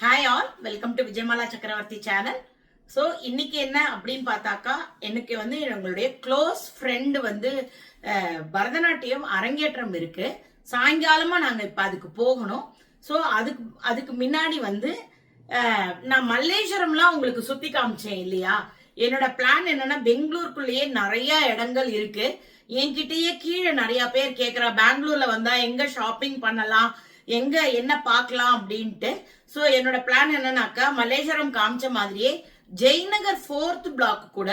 Hi all, welcome to Vijayamala சக்கரவர்த்தி channel. So இன்னைக்கு என்ன அப்படின்னு பார்த்தாக்கா, எனக்கு வந்து எங்களுடைய க்ளோஸ் ஃப்ரெண்டு வந்து பரதநாட்டியம் அரங்கேற்றம் இருக்கு. சாயங்காலமா நாங்க இப்ப அதுக்கு போகணும். ஸோ அதுக்கு முன்னாடி வந்து நான் மல்லேஸ்வரம்லாம் உங்களுக்கு சுத்தி காமிச்சேன் இல்லையா. என்னோட பிளான் என்னன்னா, பெங்களூருக்குள்ளேயே நிறைய இடங்கள் இருக்கு. என்கிட்டயே கீழே நிறைய பேர் கேட்குறா, பெங்களூர்ல வந்தா எங்க ஷாப்பிங் பண்ணலாம், எங்க என்ன பார்க்கலாம் அப்படின்ட்டு. ஸோ என்னோட பிளான் என்னன்னாக்கா, மல்லேஸ்வரம் காமிச்ச மாதிரியே ஜெய்நகர் 4th பிளாக் கூட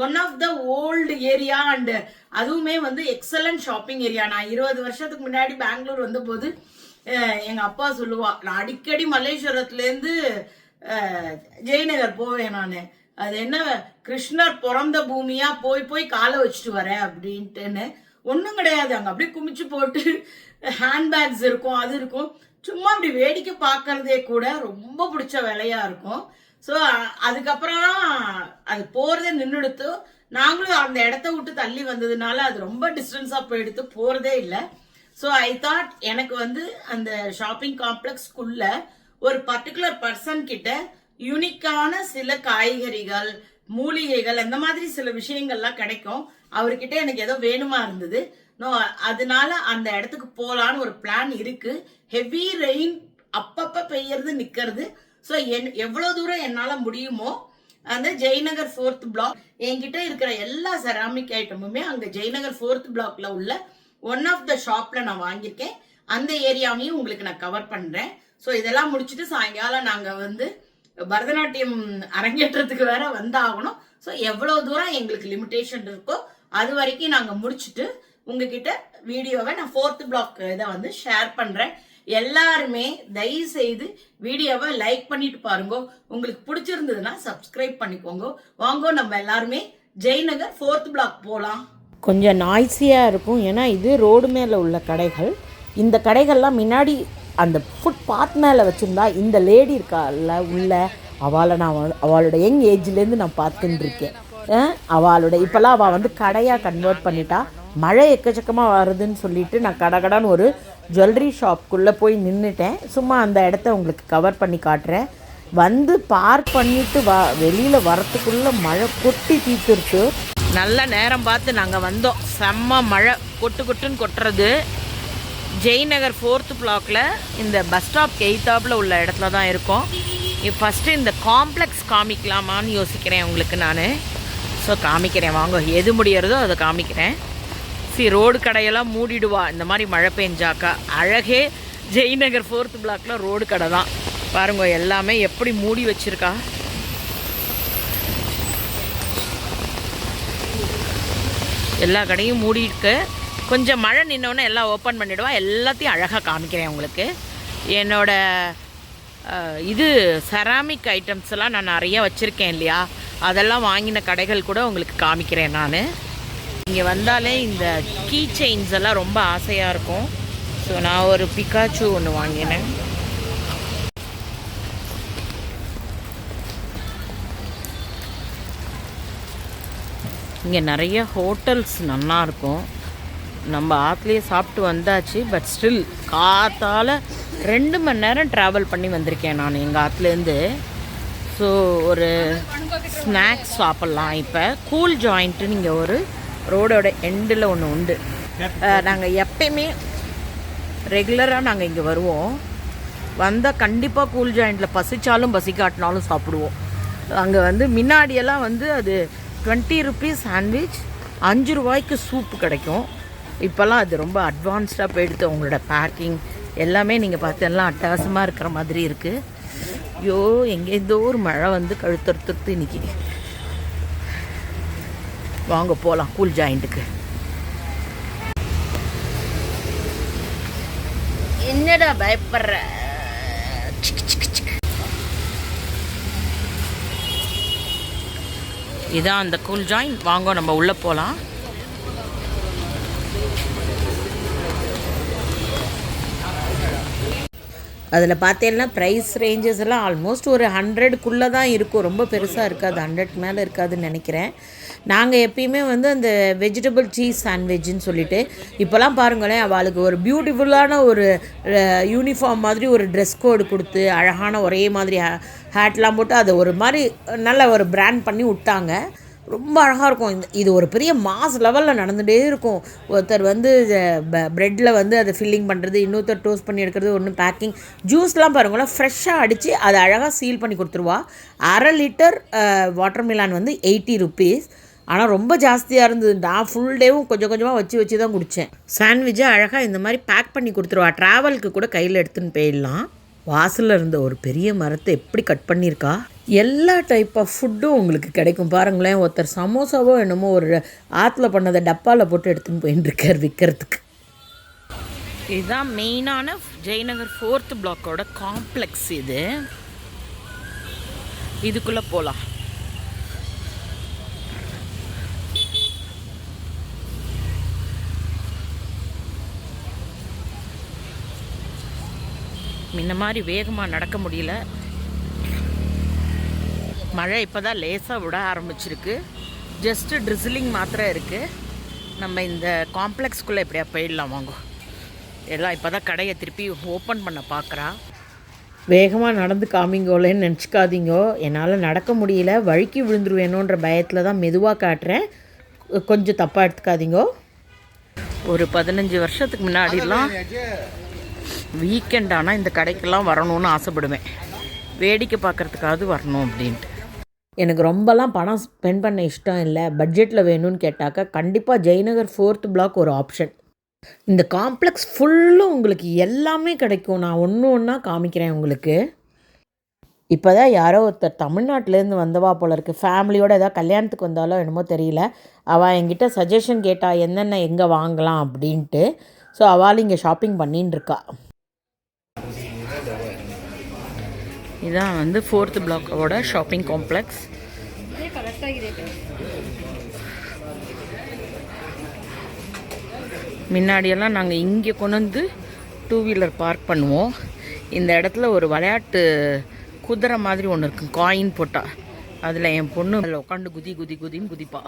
one of the old area and அதுவுமே வந்து எக்ஸலன்ட் ஷாப்பிங் ஏரியா. நான் 20 வருஷத்துக்கு முன்னாடி பெங்களூர் வந்த போது எங்க அப்பா சொல்லுவா, நான் அடிக்கடி மல்லேஸ்வரத்துல இருந்து ஜெய்நகர் போவேன் நானு. அது என்ன கிருஷ்ணர் பிறந்த பூமியா போய் போய் காலை வச்சுட்டு வரேன் அப்படின்ட்டுன்னு. ஒன்றும் கிடையாது, அங்கே அப்படியே குமிச்சு போட்டு ஹேண்ட்பேக்ஸ் இருக்கும், அது இருக்கும். சும்மா அப்படி வேடிக்கை பார்க்கறதே கூட ரொம்ப பிடிச்ச வேலையா இருக்கும். ஸோ அதுக்கப்புறம் அது போறதே நின்றுடுத்து. நாங்களும் அந்த இடத்த விட்டு தள்ளி வந்ததுனால அது ரொம்ப டிஸ்டன்ஸா போயிடுத்து, போறதே இல்லை. ஸோ ஐ தாட் எனக்கு வந்து அந்த ஷாப்பிங் காம்ப்ளெக்ஸ்க்குள்ள ஒரு பர்டிகுலர் பர்சன் கிட்ட யூனிக்கான சில காய்கறிகள், மூலிகைகள், அந்த மாதிரி சில விஷயங்கள்லாம் கிடைக்கும். அவர்கிட்ட எனக்கு ஏதோ வேணுமா இருந்தது. அதனால அந்த இடத்துக்கு போலான்னு ஒரு பிளான் இருக்கு. ஹெவி ரெயின் அப்பப்ப பெய்யறது நிக்கிறது. ஸோ எவ்வளவு தூரம் என்னால முடியுமோ அந்த ஜெய்நகர் 4th பிளாக், என்கிட்ட இருக்கிற எல்லா செராமிக் ஐட்டமுமே அங்க ஜெய்நகர் 4th பிளாக்ல உள்ள ஒன் ஆஃப் த ஷாப்ல நான் வாங்கியிருக்கேன். அந்த ஏரியாவையும் உங்களுக்கு நான் கவர் பண்றேன். ஸோ இதெல்லாம் முடிச்சுட்டு சாயங்காலம் நாங்க வந்து பரதநாட்டியம் அரங்கேற்றத்துக்கு வேற வந்தாகணும். ஸோ எவ்வளவு தூரம் எங்களுக்கு லிமிடேஷன் இருக்கோ அது வரைக்கும் நாங்க முடிச்சுட்டு உங்ககிட்ட வீடியோவை நான் 4th பிளாக் இதை வந்து ஷேர் பண்றேன். எல்லாருமே தயவு செய்து வீடியோவை லைக் பண்ணிட்டு பாருங்க. உங்களுக்கு பிடிச்சிருந்ததுன்னா சப்ஸ்கிரைப் பண்ணிக்கோங்க. வாங்க நம்ம எல்லாருமே ஜெய்நகர் 4th பிளாக் போலாம். கொஞ்சம் நாய்ஸியாக இருக்கும், ஏன்னா இது ரோடு மேலே உள்ள கடைகள். இந்த கடைகள்லாம் முன்னாடி அந்த ஃபுட் பாத் மேலே வச்சுருந்தா இந்த லேடி இருக்கால உள்ள, அவளை நான் அவளோட யங் ஏஜ்லேருந்து நான் பார்த்துட்டு இருக்கேன். அவளோட இப்போல்லாம் அவள் வந்து கடையாக கன்வெர்ட் பண்ணிட்டா. மழை எக்கச்சக்கமாக வருதுன்னு சொல்லிட்டு நான் கடகடான்னு ஒரு ஜுவல்லரி ஷாப்புக்குள்ளே போய் நின்றுட்டேன். சும்மா அந்த இடத்த உங்களுக்கு கவர் பண்ணி காட்டுறேன். வந்து பார்க் பண்ணிவிட்டு வெளியில் வரத்துக்குள்ளே மழை கொட்டி தீர்த்துருச்சு. நல்ல நேரம் பார்த்து நாங்கள் வந்தோம். செம்ம மழை கொட்டுன்னு கொட்டுறது. ஜெய்நகர் 4th பிளாக்கில் இந்த பஸ் ஸ்டாப் எய்த்தாப்பில் உள்ள இடத்துல தான் இருக்கோம். ஃபஸ்ட்டு இந்த காம்ப்ளெக்ஸ் காமிக்கலாமான்னு யோசிக்கிறேன் உங்களுக்கு நான். ஸோ காமிக்கிறேன் வாங்க, எது முடியறதோ அதை காமிக்கிறேன். ரோடு கடையெல்லாம் மூடிடுவா இந்த மாதிரி மழை பெஞ்சாக்கா. அழகே ஜெய்நகர் 4th பிளாக்ல ரோடு கடை தான் பாருங்க, எல்லாமே எப்படி மூடி வச்சிருக்கா. எல்லா கடையும் மூடி இருக்கு. கொஞ்சம் மழை நின்னோடனே எல்லாம் ஓப்பன் பண்ணிவிடுவா. எல்லாத்தையும் அழகாக காமிக்கிறேன் உங்களுக்கு. என்னோட இது செராமிக் ஐட்டம்ஸ் எல்லாம் நான் நிறைய வச்சுருக்கேன் இல்லையா, அதெல்லாம் வாங்கின கடைகள் கூட உங்களுக்கு காமிக்கிறேன் நான். இங்கே வந்தாலே இந்த கீ செயின்ஸ் எல்லாம் ரொம்ப ஆசையாக இருக்கும். ஸோ நான் ஒரு பிகாச்சு ஒன்று வாங்கினேன். இங்கே நிறைய ஹோட்டல்ஸ் நல்லாயிருக்கும். நம்ம ஆற்றுலேயே சாப்பிட்டு வந்தாச்சு. பட் ஸ்டில் காத்தால் 2 மணி நேரம் ட்ராவல் பண்ணி வந்திருக்கேன் நான் எங்கள் ஆற்றுலேருந்து. ஸோ ஒரு ஸ்நாக்ஸ் சாப்பிட்லாம். இப்போ கூல் ஜாயிண்ட்டுன்னு இங்கே ஒரு ரோடோட எண்டில் ஒன்று உண்டு. நாங்கள் எப்பயுமே ரெகுலராக நாங்கள் இங்கே வருவோம். வந்தால் கண்டிப்பாக கூல் ஜாயிண்டில் பசிச்சாலும் பசிக்காட்டினாலும் சாப்பிடுவோம். அங்கே வந்து முன்னாடியெல்லாம் வந்து அது 20 ருபீஸ் சாண்ட்விச், 5 ரூபாய்க்கு சூப்பு கிடைக்கும். இப்போல்லாம் அது ரொம்ப அட்வான்ஸ்டாக போயிடுது. அவங்களோட பேக்கிங் எல்லாமே நீங்கள் பார்த்து எல்லாம் அட்டகாசமாக இருக்கிற மாதிரி இருக்குது. ஐயோ, எங்கேருந்தோ ஒரு மழை வந்து கழுத்தறுத்துறது இன்னைக்கு. வாங்க போகலாம் கூல் ஜாயிண்ட்டுக்கு. என்னடா பயப்படுற? இதான் அந்த கூல் ஜாயிண்ட். வாங்க நம்ம உள்ளே போகலாம். அதில் பார்த்தீங்கன்னா ப்ரைஸ் ரேஞ்சஸ் எல்லாம் ஆல்மோஸ்ட் ஒரு 100க்குள்ளே தான் இருக்கும். ரொம்ப பெருசாக இருக்காது, 100க்கு மேலே இருக்காதுன்னு நினைக்கிறேன். நாங்கள் எப்பயுமே வந்து அந்த வெஜிடபிள் சீஸ் சாண்ட்விச்னு சொல்லிட்டு இப்போலாம் பாருங்களேன், அவளுக்கு ஒரு பியூட்டிஃபுல்லான ஒரு யூனிஃபார்ம் மாதிரி ஒரு ட்ரெஸ் கோடு கொடுத்து அழகான ஒரே மாதிரி ஹேட்லாம் போட்டு அதை ஒரு மாதிரி நல்ல ஒரு பிராண்ட் பண்ணி விட்டாங்க. ரொம்ப அழகாக இருக்கும். இது ஒரு பெரிய மாஸ் லெவலில் நடந்துகிட்டே இருக்கும். ஒருத்தர் வந்து ப்ரெட்டில் வந்து அதை ஃபில்லிங் பண்ணுறது, இன்னொருத்தர் டோஸ்ட் பண்ணி எடுக்கிறது, ஒன்று பேக்கிங். ஜூஸ்லாம் பாருங்களேன், ஃப்ரெஷ்ஷாக அடித்து அதை அழகாக சீல் பண்ணி கொடுத்துருவா. 1/2 லிட்டர் வாட்டர் மிலான் வந்து 80 ருபீஸ். ஆனால் ரொம்ப ஜாஸ்தியாக இருந்தது. நான் ஃபுல் டேவும் கொஞ்சம் கொஞ்சமாக வச்சு தான் குடித்தேன். சாண்ட்விட்சை அழகாக இந்த மாதிரி பேக் பண்ணி கொடுத்துருவா. ட்ராவலுக்கு கூட கையில் எடுத்துன்னு போயிடலாம். வாசலில் இருந்த ஒரு பெரிய மரத்தை எப்படி கட் பண்ணியிருக்கா. எல்லா டைப் ஆஃப் ஃபுட்டும் உங்களுக்கு கிடைக்கும். பாருங்களேன், ஒருத்தர் சமோசாவோ என்னமோ ஒரு ஆற்றுல பண்ணதை டப்பாவில் போட்டு எடுத்துன்னு போயின்னு விற்கிறதுக்கு. இதுதான் மெயினான ஜெயநகர் 4th பிளாக்கோட காம்ப்ளெக்ஸ். இதுக்குள்ளே போகலாம். முன்ன மாதிரி வேகமாக நடக்க முடியல. மழை இப்போ தான் லேசாக விட ஆரம்பிச்சிருக்கு. ஜஸ்ட்டு ட்ரிசிலிங் மாத்திரம் இருக்குது. நம்ம இந்த காம்ப்ளெக்ஸ்குள்ளே எப்படியா போயிடலாம் வாங்க. எல்லாம் இப்போ தான் கடையை திருப்பி ஓப்பன் பண்ண பார்க்குறா. வேகமாக நடந்து காமிங்கோலேன்னு நினச்சிக்காதீங்கோ. என்னால் நடக்க முடியல, வழுக்கி விழுந்துருவேணுன்ற பயத்தில் தான் மெதுவாக காட்டுறேன். கொஞ்சம் தப்பாக எடுத்துக்காதீங்கோ. ஒரு 15 வருஷத்துக்கு முன்னாடிலாம் வீக்கெண்ட் ஆனால் இந்த கடைக்கெல்லாம் வரணும்னு ஆசைப்படுவேன். வேடிக்கை பார்க்குறதுக்காவது வரணும் அப்படின்ட்டு. எனக்கு ரொம்பலாம் பணம் ஸ்பெண்ட் பண்ண இஷ்டம் இல்லை. பட்ஜெட்டில் வேணும்னு கேட்டாக்கா கண்டிப்பாக ஜெயநகர் 4th பிளாக் ஒரு ஆப்ஷன். இந்த காம்ப்ளெக்ஸ் ஃபுல்லும் உங்களுக்கு எல்லாமே கிடைக்கும். நான் ஒன்று ஒன்றா காமிக்கிறேன் உங்களுக்கு. இப்போ தான் யாரோ ஒருத்தர் தமிழ்நாட்டிலேருந்து வந்தவா போல இருக்குது. ஃபேமிலியோடு ஏதாவது கல்யாணத்துக்கு வந்தாலோ என்னமோ தெரியல. அவள் என்கிட்ட சஜஷன் கேட்டால் என்னென்ன எங்கே வாங்கலாம் அப்படின்ட்டு. ஸோ அவள் இங்கே ஷாப்பிங் பண்ணின்னு இருக்கா. இதான் வந்து 4th பிளாக்கோட ஷாப்பிங் காம்ப்ளெக்ஸ். முன்னாடியெல்லாம் நாங்கள் இங்கே கொண்டு வந்து 2 வீலர் பார்க் பண்ணுவோம். இந்த இடத்துல ஒரு விளையாட்டு குதிரை மாதிரி ஒன்று இருக்கும், காயின் போட்டால். அதில் என் பொண்ணு அதில் உட்காந்து குதின்னு குதிப்பா.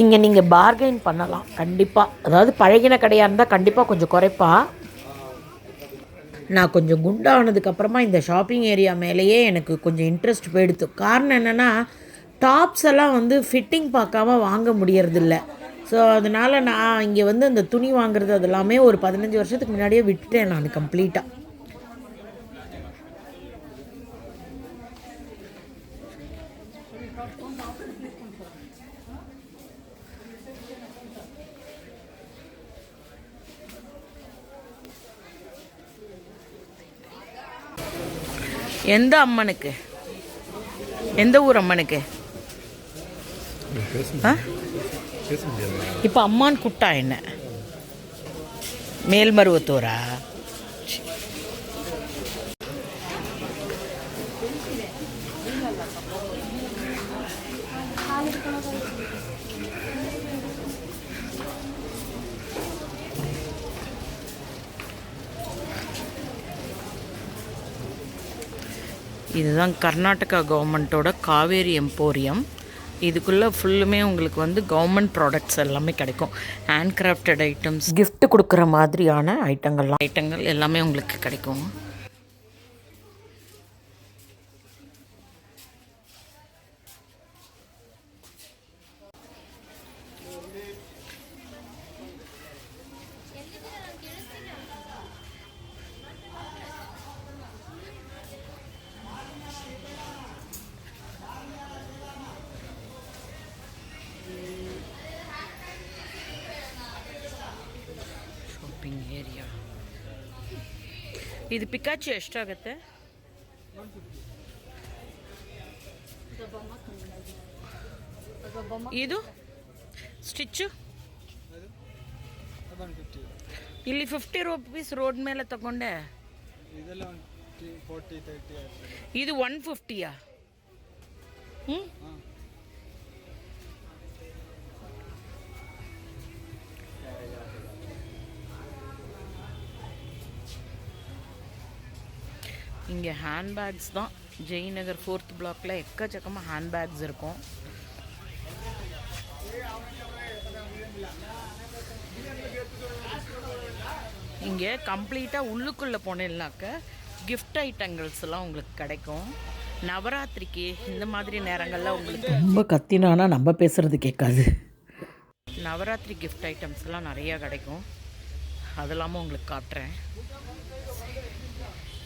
இங்கே நீங்கள் பார்கெயின் பண்ணலாம் கண்டிப்பாக. அதாவது பழகின கடையாக இருந்தால் கண்டிப்பாக கொஞ்சம் குறைப்பா. நான் கொஞ்சம் குண்டானதுக்கப்புறமா இந்த ஷாப்பிங் ஏரியா மேலேயே எனக்கு கொஞ்சம் இன்ட்ரெஸ்ட் போயிடுத்து. காரணம் என்னென்னா, டாப்ஸ் எல்லாம் வந்து ஃபிட்டிங் பார்க்காம வாங்க முடியறதில்ல. ஸோ அதனால் நான் இங்கே வந்து அந்த துணி வாங்குறது அதெல்லாமே ஒரு 15 வருஷத்துக்கு முன்னாடியே விட்டுட்டேன் நான் கம்ப்ளீட்டாக. எந்த அம்மனுக்கு? எந்த ஊர் அம்மனுக்கு? இப்போ அம்மான் குட்டா என்ன மேல்மருவத்தூரா? இதுதான் கர்நாடகா கவர்மெண்ட்டோட காவேரி எம்போரியம். இதுக்குள்ளே ஃபுல்லுமே உங்களுக்கு வந்து கவர்மெண்ட் ப்ராடக்ட்ஸ் எல்லாமே கிடைக்கும். ஹேண்ட் கிராஃப்டட் ஐட்டம்ஸ், கிஃப்ட் கொடுக்குற மாதிரியான ஐட்டங்கள் எல்லாமே உங்களுக்கு கிடைக்கும். ಏರಿಯಾ ಇದು ಪಿಕಾಚು ಎಷ್ಟಾಗತ್ತೆ? ಇದು ಸ್ಟಿಚ್ಚು ಇಲ್ಲಿ 50 ರೂಪೀಸ್ ರೋಡ್ ಮೇಲೆ ತಗೊಂಡೆ. ಇದು 150ಯಾ? இங்கே ஹேண்ட்பேக்ஸ் தான் ஜெய்நகர் 4th பிளாக்ல எக்கச்சக்கமாக ஹேண்ட்பேக்ஸ் இருக்கும். இங்கே கம்ப்ளீட்டாக உள்ளுக்குள்ளே போனேன்னாக்க கிஃப்ட் ஐட்டங்கள்ஸ்லாம் உங்களுக்கு கிடைக்கும். நவராத்திரிக்கு இந்த மாதிரி நேரங்களில் உங்களுக்கு ரொம்ப கத்தினானா நம்ம பேசுகிறது கேட்காது. நவராத்திரி கிஃப்ட் ஐட்டம்ஸ்லாம் நிறையா கிடைக்கும். அதெல்லாமும் உங்களுக்கு காட்டுறேன்.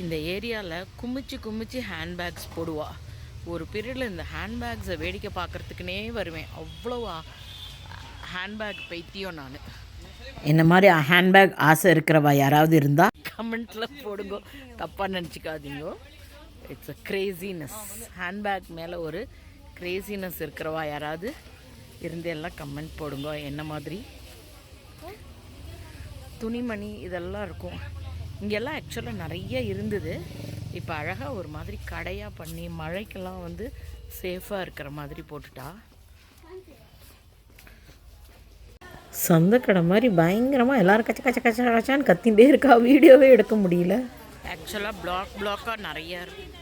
இந்த ஏரியாவில் குமிச்சு ஹேண்ட்பேக்ஸ் போடுவா. ஒரு பீரியடில் இந்த ஹேண்ட்பேக்ஸை வேடிக்கை பார்க்குறதுக்குனே வருவேன். அவ்வளோ ஹேண்ட்பேக் பைத்தியம் நான். என்ன மாதிரி ஹேண்ட்பேக் ஆசை இருக்கிறவா யாராவது இருந்தால் கமெண்ட்டில் போடுங்க, தப்பாக நினச்சிக்காதீங்க. It's a graciousness. ஹேண்ட்பேக் மேலே ஒரு கிரேசினஸ் இருக்கிறவா யாராவது இருந்து எல்லாம் கமெண்ட் போடுங்க. என்ன மாதிரி துணிமணி இதெல்லாம் இருக்கும். இங்கெல்லாம் ஆக்சுவலாக நிறைய இருந்தது. இப்போ அழகாக ஒரு மாதிரி கடையாக பண்ணி மழைக்கெல்லாம் வந்து சேஃபாக இருக்கிற மாதிரி போட்டுட்டா. சொந்தக்கடை மாதிரி பயங்கரமாக எல்லாரும் கச்ச கச்ச கச்ச கச்சான்னு கத்திகிட்டே இருக்கா. வீடியோவே எடுக்க முடியல. ஆக்சுவலாக பிளாக்காக நிறையா இருக்கும்.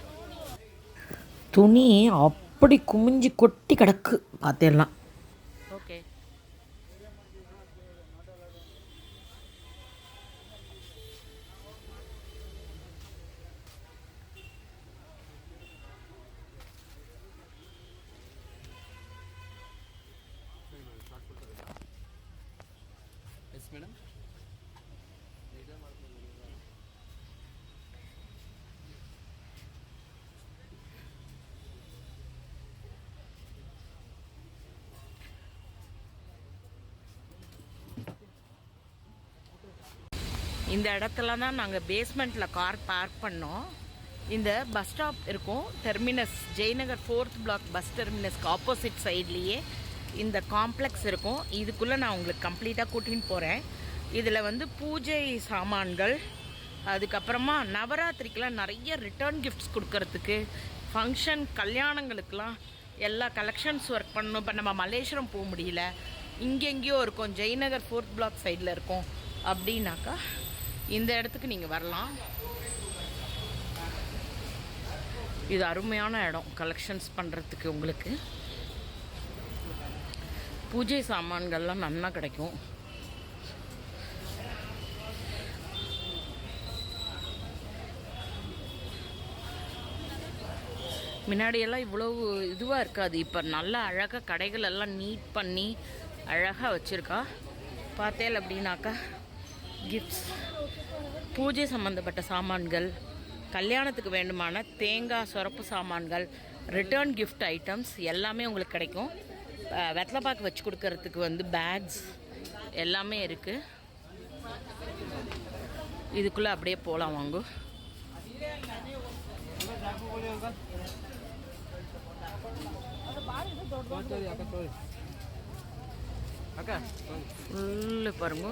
துணி அப்படி குமிஞ்சு கொட்டி கிடக்கு பார்த்தேலாம். Okay, madam. இந்த இடத்துல தான் நாங்கள் பேஸ்மெண்ட்டில் கார் பார்க் பண்ணோம். இந்த பஸ் ஸ்டாப் இருக்கும், terminus Jayanagar 4th block bus டெர்மினஸ்க்கு ஆப்போசிட் சைட்லேயே இந்த காம்ப்ளெக்ஸ் இருக்கும். இதுக்குள்ளே நான் உங்களுக்கு கம்ப்ளீட்டாக கூட்டின்னு போகிறேன். இதில் வந்து பூஜை சாமான்கள், அதுக்கப்புறமா நவராத்திரிக்கெலாம் நிறைய ரிட்டர்ன் கிஃப்ட்ஸ் கொடுக்கறதுக்கு, ஃபங்க்ஷன் கல்யாணங்களுக்கெலாம் எல்லா கலெக்ஷன்ஸ் ஒர்க் பண்ணணும். இப்போ நம்ம மல்லேஸ்வரம் போக முடியல, இங்கெங்கேயோ இருக்கும், ஜெய்நகர் 4th பிளாக் சைடில் இருக்கும் அப்படின்னாக்கா இந்த இடத்துக்கு நீங்கள் வரலாம். இது அருமையான இடம் கலெக்ஷன்ஸ் பண்ணுறதுக்கு. உங்களுக்கு பூஜை சாமான்கள்லாம் நல்லா கிடைக்கும். முன்னாடியெல்லாம் இவ்வளவு இதுவாக இருக்காது. இப்போ நல்லா அழகாக கடைகள் எல்லாம் நீட் பண்ணி அழகாக வச்சுருக்கா. பார்த்தேன் அப்படின்னாக்கா கிஃப்ட்ஸ், பூஜை சம்மந்தப்பட்ட சாமான்கள், கல்யாணத்துக்கு வேண்டுமான தேங்காய் சொரப்பு சாமான்கள், ரிட்டர்ன் கிஃப்ட் ஐட்டம்ஸ் எல்லாமே உங்களுக்கு கிடைக்கும். வெத்தலைப்பாக்கு வச்சு கொடுக்கறதுக்கு வந்து பேக்ஸ் எல்லாமே இருக்குது. இதுக்குள்ளே அப்படியே போகலாம் வாங்க. ஃபுல்லு பாருங்க,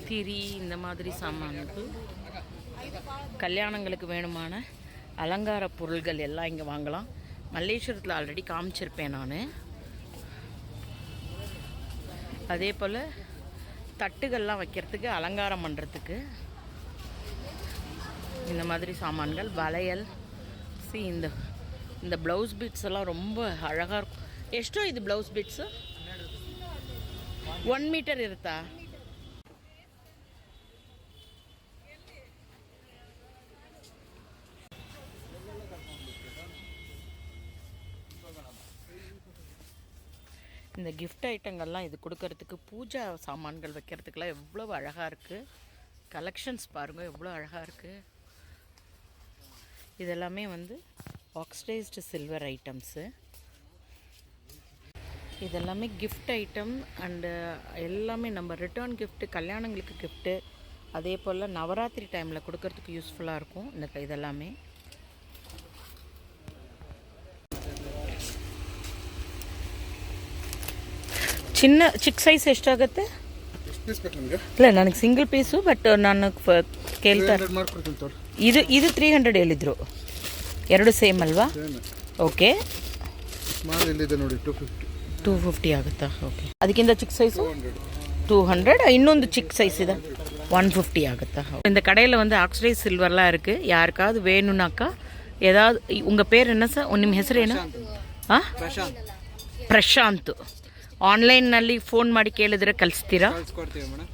திரி இந்த மாதிரி சாமான்கள், கல்யாணங்களுக்கு வேணுமான அலங்கார பொருள்கள் எல்லாம் இங்கே வாங்கலாம். மல்லேஸ்வரத்தில் ஆல்ரெடி காமிச்சிருப்பேன் நான். அதே போல் தட்டுகள்லாம் வைக்கிறதுக்கு, அலங்காரம் பண்ணுறதுக்கு இந்த மாதிரி சாமான்கள், வளையல். இந்த ப்ளவுஸ் பீட்ஸ் எல்லாம் ரொம்ப அழகாக இருக்கும். ಎಷ್ಟೋ ಇದು ಬ್ಲೌಸ್ ಬಿಟ್ಸ್? 1 ಮೀಟರ್ ಇರುತ್ತಾ? இந்த கிஃப்ட் ஐட்டங்கள்லாம் இது கொடுக்கறதுக்கு, பூஜா சாமான்கள் வைக்கிறதுக்கெல்லாம் எவ்வளோ அழகாக இருக்குது. கலெக்ஷன்ஸ் பாருங்கள் எவ்வளோ அழகாக இருக்குது. இதெல்லாமே வந்து ஆக்சிடைஸ்டு சில்வர் ஐட்டம்ஸு. இதெல்லாமே கிஃப்ட் ஐட்டம் அண்டு எல்லாமே நம்ம ரிட்டர்ன் கிஃப்ட்டு, கல்யாணங்களுக்கு கிஃப்ட்டு, அதே போல் நவராத்திரி டைமில் கொடுக்கறதுக்கு யூஸ்ஃபுல்லாக இருக்கும் இதெல்லாமே. ಚಿಕ್ಕ ಸೈಜ್ ಎಷ್ಟಾಗುತ್ತೆ? ಇಲ್ಲ, ನನಗೆ ಸಿಂಗಲ್ ಪೀಸು, ಬಟ್ ನಾನು ಕೇಳ್ತಾ ಇದು 300 ಹೇಳಿದ್ರು. ಎರಡು ಸೇಮ್ ಅಲ್ವಾ? ಓಕೆ, 250 ಆಗುತ್ತಾ? ಓಕೆ, ಅದಕ್ಕಿಂತ ಚಿಕ್ಕ ಸೈಜು 200, இன்னொன்று சிக் சைஸ் ಇದೆ 150 ஆகுதா? இந்த கடையில் வந்து ஆக்சிடைஸ் சில்வர்லாம் இருக்குது. யாருக்காவது வேணும்னாக்கா ஏதாவது உங்கள் பேர் என்ன ಸರ್ ನಿಮ್ಮ ಹೆಸರೇನು ಹಾಂ ಪ್ರಶಾಂತ್ ಆನ್ಲೈನ್ನಲ್ಲಿ ಫೋನ್ ಮಾಡಿ ಕೇಳಿದ್ರೆ ಕಳಿಸ್ತೀರಾ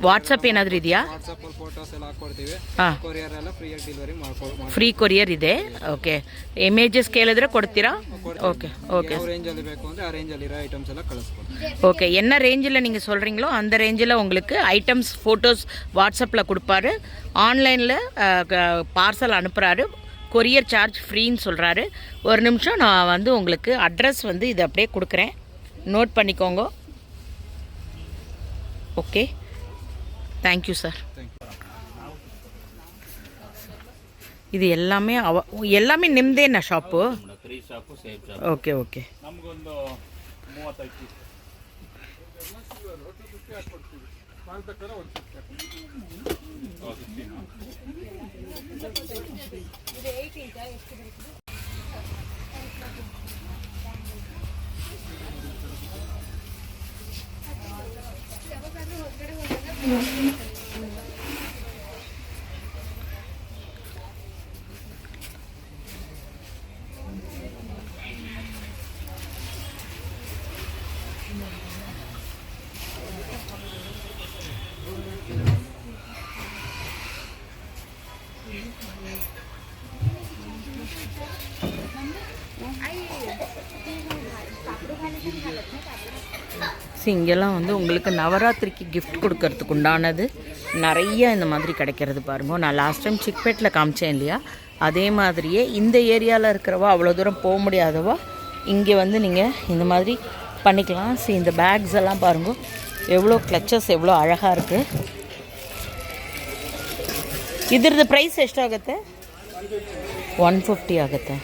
ವಾಟ್ಸಪ್ ಏನಾದರೂ ಇದೆಯಾ ಹಾಂ ಫ್ರೀ ಕೊರಿಯರ್ ಇದೆ ಓಕೆ ಇಮೇಜಸ್ ಕೇಳಿದ್ರೆ ಕೊಡ್ತೀರಾ ஓகே ஓகே ஓகே என்ன ரேஞ்சில் நீங்கள் சொல்கிறீங்களோ அந்த ரேஞ்சில் உங்களுக்கு ஐட்டம்ஸ் ஃபோட்டோஸ் வாட்ஸ்அப்பில் கொடுப்பாரு ஆன்லைனில் பார்சல் அனுப்புகிறாரு கொரியர் சார்ஜ் ஃப்ரீன்னு சொல்கிறாரு ஒரு நிமிஷம் நான் வந்து உங்களுக்கு அட்ரஸ் வந்து இதை அப்படியே கொடுக்குறேன் நோட் பண்ணிக்கோங்க ஓகே தேங்க்யூ சார் ಇದು ಎಲ್ಲಾಮೇ ನಿಮ್ಮದೇನಾ ಶಾಪು ಓಕೆ ಓಕೆ இங்கெல்லாம் வந்து உங்களுக்கு நவராத்திரிக்கு கிஃப்ட் கொடுக்கறதுக்கு உண்டானது நிறைய இந்த மாதிரி கிடைக்கிறது பாருங்க. நான் லாஸ்ட் டைம் சிக்பேட்டில் காமிச்சேன் இல்லையா, அதே மாதிரியே இந்த ஏரியாவில் இருக்கிறவா அவ்வளோ தூரம் போக முடியாதவா இங்கே வந்து நீங்கள் இந்த மாதிரி பண்ணிக்கலாம். இந்த பேக்ஸ் எல்லாம் பாருங்க, எவ்வளோ ಕ್ಲಚಸ್ எவ்வளோ அழகாக இருக்குது. ಇದ್ರದ್ದು ಪ್ರೈಸ್ ಎಷ್ಟಾಗುತ್ತೆ? 150 ಆಗುತ್ತೆ.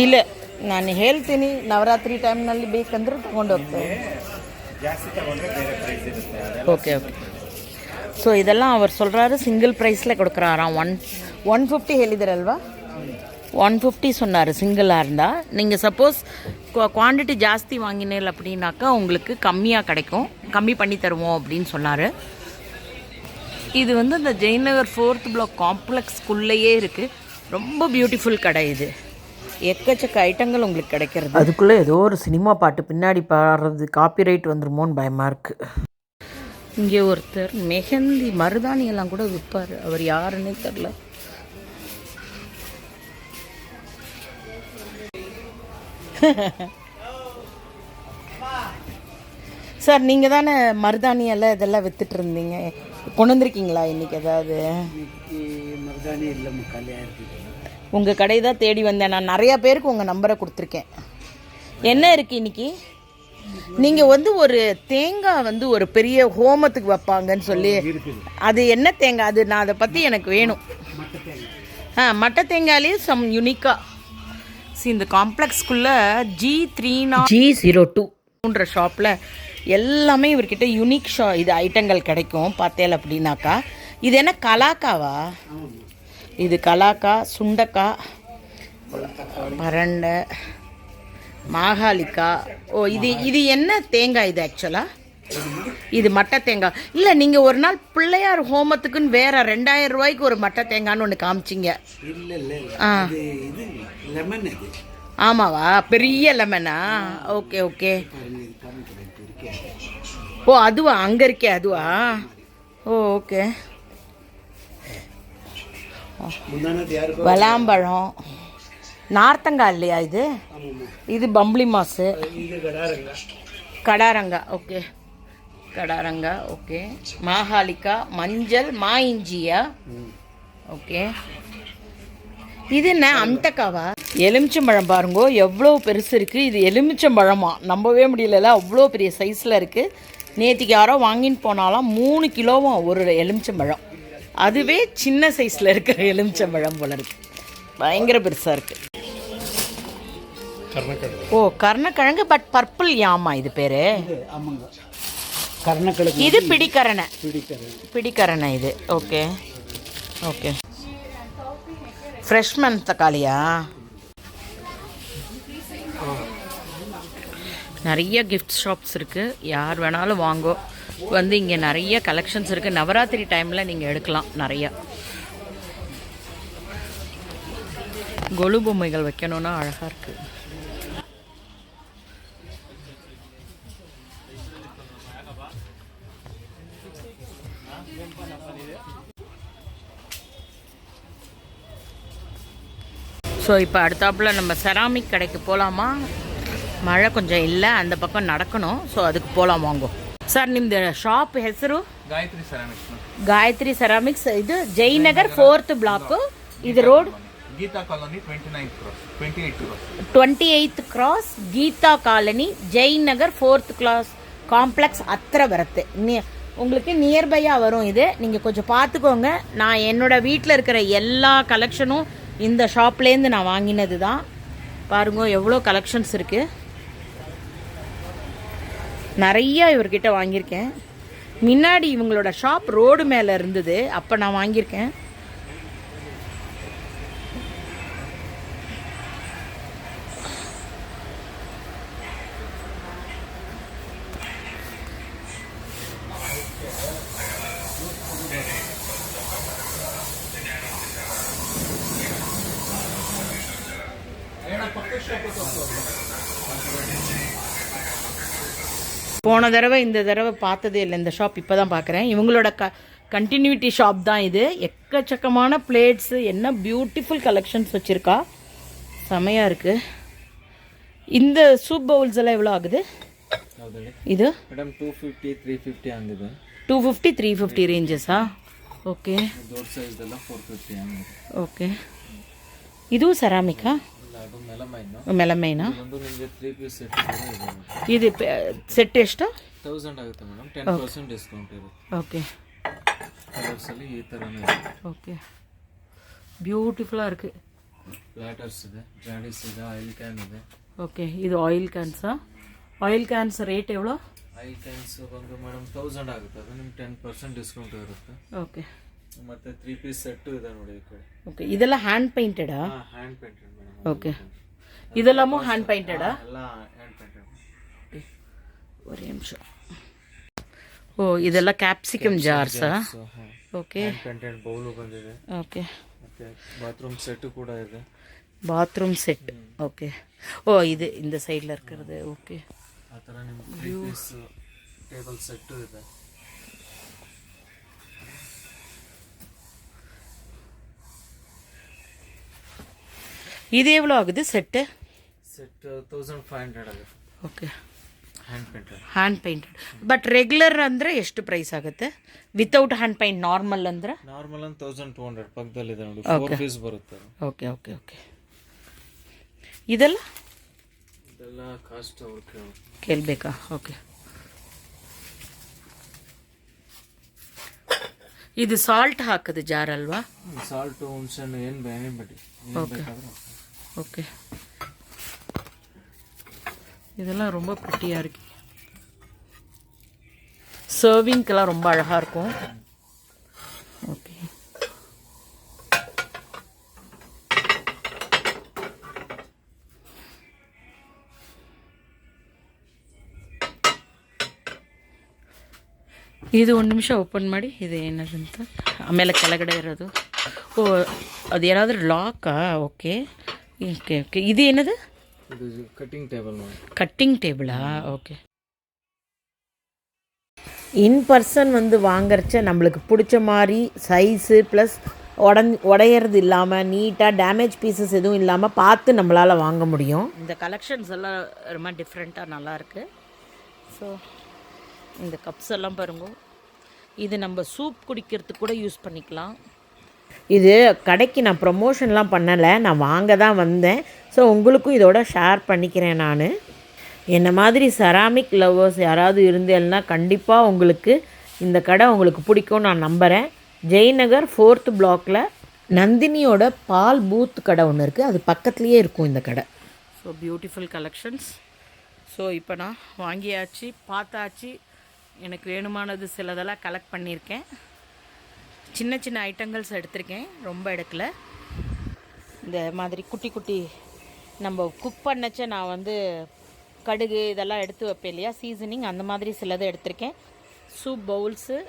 ಇಲ್ಲ, ನಾನು ಹೇಳ್ತೀನಿ ನವರಾತ್ರಿ ಟೈಮ್ನಲ್ಲಿ ಬೇಕಂದ್ರೆ ತೊಗೊಂಡು ಹೋಗ್ತೇವೆ. Okay okay. ஸோ இதெல்லாம் அவர் சொல்கிறாரு சிங்கிள் ப்ரைஸில் கொடுக்குறாராம். 150 ಹೇಳಿದಿರಲ್ವಾ, 150 சொன்னார் சிங்கிளாக இருந்தால். நீங்கள் சப்போஸ் குவான்டிட்டி ஜாஸ்தி வாங்கினேன் அப்படின்னாக்கா உங்களுக்கு கம்மியாக கிடைக்கும், கம்மி பண்ணி தருவோம் அப்படின்னு சொன்னார். இது வந்து இந்த ஜெயநகர் 4th பிளாக் காம்ப்ளெக்ஸ்க்குள்ளேயே இருக்குது. ரொம்ப பியூட்டிஃபுல் கடை இது. எக்கச்சக்க ஐட்டங்கள் உங்களுக்கு கிடைக்கிறது. அதுக்குள்ளே ஏதோ ஒரு சினிமா பாட்டு பின்னாடி பாடுறது காப்பிரைட் வந்துருமோன்னு பயமாக இருக்குது. இங்கே ஒருத்தர் மெஹந்தி மருதாணி எல்லாம் கூட விற்பார். அவர் யாருன்னே தெரில. சார், நீங்கள் தானே மருதாணி எல்லாம் இதெல்லாம் விற்றுட்டு இருந்தீங்க, கொண்டு வந்திருக்கீங்களா இன்றைக்கி ஏதாவது? மருதாணி இல்லை, உங்கள் கடை தான் தேடி வந்தேன். நான் நிறையா பேருக்கு உங்கள் நம்பரை கொடுத்துருக்கேன். என்ன இருக்குது இன்றைக்கி? நீங்கள் வந்து ஒரு தேங்காய் வந்து ஒரு பெரிய ஹோமத்துக்கு வைப்பாங்கன்னு சொல்லி, அது என்ன தேங்காய் அது? நான் அதை பற்றி எனக்கு வேணும். மட்டை தேங்காயிலே சம் யுனிக்காக. இந்த காம்ப்ளெக்ஸ்குள்ளே G02ன்ற ஷாப்பில் எல்லாமே இவர்கிட்ட யூனிக் இது ஐட்டங்கள் கிடைக்கும். பார்த்தேன் அப்படின்னாக்கா, இது என்ன கலாக்காவா? இது கலாக்கா, சுண்டக்காய், பரண்டை, மாகாளிக்காய். ஓ, இது என்ன தேங்காய் இது? ஆக்சுவலாக இது மட்டை தேங்காய் இல்லை. நீங்கள் ஒரு நாள் பிள்ளையார் ஹோமத்துக்குன்னு வேற 2000 ரூபாய்க்கு ஒரு மட்டை தேங்காய்னு ஒன்று காமிச்சிங்க. ஆமாவா? பெரிய லெமனா? Okay okay. ஓ, அதுவா? அங்கே இருக்கே அதுவா? ஓ, ஓகே. வலாம்பழம், நார்த்தங்காய் இல்லையா இது? இது பம்பளி மாசு, கடாரங்கா. ஓகே, கடாரங்கா. ஓகே, மாகாளிக்கா, மஞ்சள், மா இஞ்சியா? ஓகே. இது என்ன அம்டக்காவா? எலுமிச்சம்பழம் பாருங்கோ, எவ்வளோ பெருசு இருக்குது. இது எலுமிச்சம்பழமா? நம்பவே முடியல, அவ்வளோ பெரிய சைஸில் இருக்குது. நேற்றுக்கு யாரோ வாங்கின்னு போனாலாம் 3 கிலோவும் ஒரு எலுமிச்சம்பழம். அதுவே சின்ன சைஸில் இருக்கிற எலுமிச்சம்பழம் போல இருக்குது. பயங்கர பெருசாக இருக்குது. ஓ, கர்ணக்கிழங்கு. பட் பர்பிள் யாமா இது பேர்? இது பிடிக்கரணை. பிடிக்கரணை இது. Okay okay. ஃப்ரெஷ்மன் தக்காளியா? நிறைய கிஃப்ட் ஷாப்ஸ் இருக்குது, யார் வேணாலும் வாங்கோ. வந்து இங்கே நிறைய கலெக்ஷன்ஸ் இருக்குது. நவராத்திரி டைமில் நீங்கள் எடுக்கலாம் நிறையா. கொலு பொம்மைகள் வைக்கணும்னா அழகாக இருக்குது. ஸோ இப்போ அடுத்தாப்புல நம்ம செராமிக் கடைக்கு போகலாமா? ಮಳೆ ಕೊಂಚ ಇಲ್ಲ ಅಂದ ಪಕ್ಕ ನಡಕನು ಸೊ ಅದಕ್ಕೆ ಪೋಲಾಂ ವಾಂಗೋ. ಸರ್ ನಿಮ್ದು ಶಾಪ್ ಹೆಸರು? ಗಾಯತ್ರಿ ಸೆರಾಮಿಕ್ಸ್. ಇದು ಜಯನಗರ್ 4th ಬ್ಲಾಕ್. ಇದು road Geeta colony 28th cross Geeta colony Jayanagar 4th class complex அத்திர வரத்து. உங்களுக்கு நியர்பையாக வரும். இது நீங்கள் கொஞ்சம் பார்த்துக்கோங்க. நான் என்னோடய வீட்டில் இருக்கிற எல்லா கலெக்ஷனும் இந்த ஷாப்லேருந்து நான் வாங்கினது தான். பாருங்க எவ்வளோ கலெக்ஷன்ஸ் இருக்குது. நிறையா இவர்கிட்ட வாங்கியிருக்கேன். முன்னாடி இவங்களோட ஷாப் ரோடு மேலே இருந்தது, அப்போ நான் வாங்கியிருக்கேன். போன தடவை இந்த தடவை பார்த்ததே இல்லை இந்த ஷாப், இப்போ தான் பார்க்குறேன். இவங்களோட கண்டினியூட்டி ஷாப் தான் இது. எக்கச்சக்கமான பிளேட்ஸு, என்ன பியூட்டிஃபுல் கலெக்ஷன்ஸ் வச்சுருக்கா, செமையாக இருக்குது. இந்த சூப் பவுல்ஸ் எல்லாம் எவ்வளோ ஆகுது? இது ಮೇಡಮ್ 250 350 ಆಗಿದೆ. 250 350 ரேஞ்சஸா? ஓகே. ದೊಡ್ಡ ಸೈಜ್ ಎಲ್ಲ 450 ಆಗಿದೆ. ಓಕೆ. ಇದು ಸೆರಾಮಿಕಾ? ಅದು ಮೆಲಮೈನ್. ಮೆಲಮೈನಾ? ಒಂದು ನಿಮಗೆ 3 ಪೀಸ್ ಸೆಟ್ ಇದು ಸೆಟ್ ಎಷ್ಟು? 1000 ಆಗುತ್ತೆ ಮೇಡಮ್. 10% ಡಿಸ್ಕೌಂಟ್ ಇರುತ್ತೆ. ಓಕೆ. ಕಲರ್ಸ್ ಅಲ್ಲಿ ಈ ತರನೇ ಇದೆ. ಓಕೆ. ಬ್ಯೂಟಿಫುಲ್ಲಾக இருக்குது. ಪ್ಲಾಟರ್ಸ್ ಇದೆ, ಜಾಡಿಸ್ ಇದೆ, ಆಯಿಲ್ ಕ್ಯಾನ್ ಇದೆ. ಓಕೆ. ಇದು ಆಯಿಲ್ ಕ್ಯಾನ್ಸಾ? ಆಯಿಲ್ ಕ್ಯಾನ್ಸ್ ರೇಟ್ ಎವಳೋ? ಆಯಿಲ್ ಕ್ಯಾನ್ಸ್ ಬಂದು ಮೇಡಮ್ 1000 ಆಗುತ್ತೆ. ಅದು ನಿಮ್ಗೆ 10% ಡಿಸ್ಕೌಂಟ್ ಇರುತ್ತೆ. ಓಕೆ. ಮತ್ತೆ 3 ಪೀಸ್ ಸೆಟ್ ಇದೆ ನೋಡಿ ಈ ಕಡೆ. ಓಕೆ. ಇದೆಲ್ಲ ಹ್ಯಾಂಡ್ ಪೇಂಟೆಡಾ? Hand painted madam. ಓಕೆ. ಇದೆಲ್ಲಮೂ ಹ್ಯಾಂಡ್ ಪೇಂಟೆಡಾ? ಎಲ್ಲ ಹ್ಯಾಂಡ್ ಪೇಂಟೆಡ್. ஒரு நிமிஷம். ಓ ಇದೆಲ್ಲ ಕ್ಯಾಪ್ಸಿಕಮ್ ಜಾರ್ಸಾ? ಓಕೆ. ಹ್ಯಾಂಡ್ ಪೇಂಟೆಡ್ ಬೌಲು ಬಂದಿದೆ. ಓಕೆ. ಮತ್ತೆ ಬಾತ್ರೂಮ್ ಸೆಟ್ ಕೂಡ ಇದೆ. Bathroom set. ஓகே. ஓ இது இந்த சைடில் இருக்கிறது. ஓகே. ಆ ಥರ ನಿಮ್ಗೆ 3 ಪೀಸ್ ಟೇಬಲ್ ಸೆಟ್ ಇದೆ. இது எவ்வளோ ஆகுது செட்டு? ಸೆಟ್ 1500 ಆಗುತ್ತೆ. Okay. Hand painted. Hand painted. But regular ಅಂದರೆ ಎಷ್ಟು ಪ್ರೈಸ್ ಆಗುತ್ತೆ? ವಿತೌಟ್ ಹ್ಯಾಂಡ್ ಪೇಂಟ್ ನಾರ್ಮಲ್ ಅಂದರೆ? ನಾರ್ಮಲ್ ಅಂದ್ರೆ 1200 ಪಕ್ಕದಲ್ಲಿದೆ ನೋಡಿ. 4 ಪೀಸ್ ಬರುತ್ತೆ. Okay okay okay. ಇದೆಲ್ಲ ಇದೆಲ್ಲ ಕಾಸ್ಟ್ ಅವ್ರು ಕೇಳಬೇಕಾ? ಓಕೆ. ಇದು ಸಾಲ್ಟ್ ಹಾಕೋದು ಜಾರ್ ಅಲ್ವಾ? ಸಾಲ್ಟ್ ಹುಣಸೆಹಣ್ಣು ಏನು ಬೇಡಿ ಬೇಕಾದ್ರೆ. ஓகே. இதெல்லாம் ரொம்ப ப்ரிட்டியாக இருக்கு. சர்விங்க்கெல்லாம் ரொம்ப அழகாக இருக்கும். ஓகே. ಇದು ಒಂದು ನಿಮಿಷ ಓಪನ್ ಮಾಡಿ. ಇದು ಏನದಂತ ಆಮೇಲೆ ಕೆಳಗಡೆ ಇರೋದು. ಓ ಅದು ಏನಾದರೂ ಲಾಕಾ? Okay okay okay. ಇದು ಏನದು? ಇದು ಕಟ್ಟಿಂಗ್ ಟೇಬಲ್ ನೋಡಿ. கட்டிங் டேபிளா? ஓகே. இன் பர்சன் வந்து வாங்குறச்ச நம்மளுக்கு பிடிச்ச மாதிரி சைஸு ப்ளஸ் உடையிறது இல்லாமல் நீட்டாக டேமேஜ் பீசஸ் எதுவும் இல்லாமல் பார்த்து நம்மளால் வாங்க முடியும். இந்த கலெக்ஷன்ஸ் எல்லாம் ரொம்ப டிஃப்ரெண்ட்டாக நல்லாயிருக்கு. ஸோ இந்த கப்ஸ் எல்லாம் பாருங்க. இது நம்ம சூப் குடிக்கிறதுக்கு கூட யூஸ் பண்ணிக்கலாம். இது கடைக்கு நான் ப்ரமோஷன்லாம் பண்ணலை, நான் வாங்க தான் வந்தேன். ஸோ உங்களுக்கும் இதோட ஷேர் பண்ணிக்கிறேன். நான் என்ன மாதிரி செராமிக் லவ்வர்ஸ் யாராவது இருந்தேன்னா கண்டிப்பாக உங்களுக்கு இந்த கடை உங்களுக்கு பிடிக்கும் நான் நம்புகிறேன். ஜெயநகர் 4th பிளாக்கில் நந்தினியோட பால் பூத் கடை ஒன்று இருக்குது, அது பக்கத்துலேயே இருக்கும் இந்த கடை. So beautiful collections. ஸோ இப்போ நான் வாங்கியாச்சு, பார்த்தாச்சு. எனக்கு வேணுமானது சிலதெல்லாம் கலெக்ட் பண்ணியிருக்கேன். சின்ன சின்ன ஐட்டங்கள்ஸ் எடுத்திருக்கேன், ரொம்ப எடுக்கல. இந்த மாதிரி குட்டி குட்டி நம்ம குக் பண்ணச்ச நான் வந்து கடுகு இதெல்லாம் எடுத்து வைப்பேன் இல்லையா, சீசனிங், அந்த மாதிரி சிலதை எடுத்திருக்கேன். சூப் பவுல்ஸு,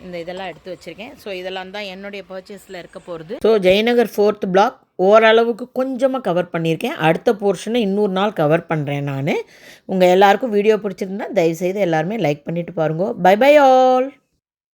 இந்த இதெல்லாம் எடுத்து வச்சுருக்கேன். ஸோ இதெல்லாம் தான் என்னுடைய பர்ச்சேஸில் இருக்க போகிறது. ஸோ ஜெயநகர் 4th பிளாக் ஓரளவுக்கு கொஞ்சமாக கவர் பண்ணியிருக்கேன். அடுத்த போர்ஷனை இன்னொரு நாள் கவர் பண்ணுறேன் நான். உங்கள் எல்லாருக்கும் வீடியோ பிடிச்சிருந்தா தயவுசெய்து எல்லாருமே லைக் பண்ணிவிட்டு பாருங்க. Bye bye all.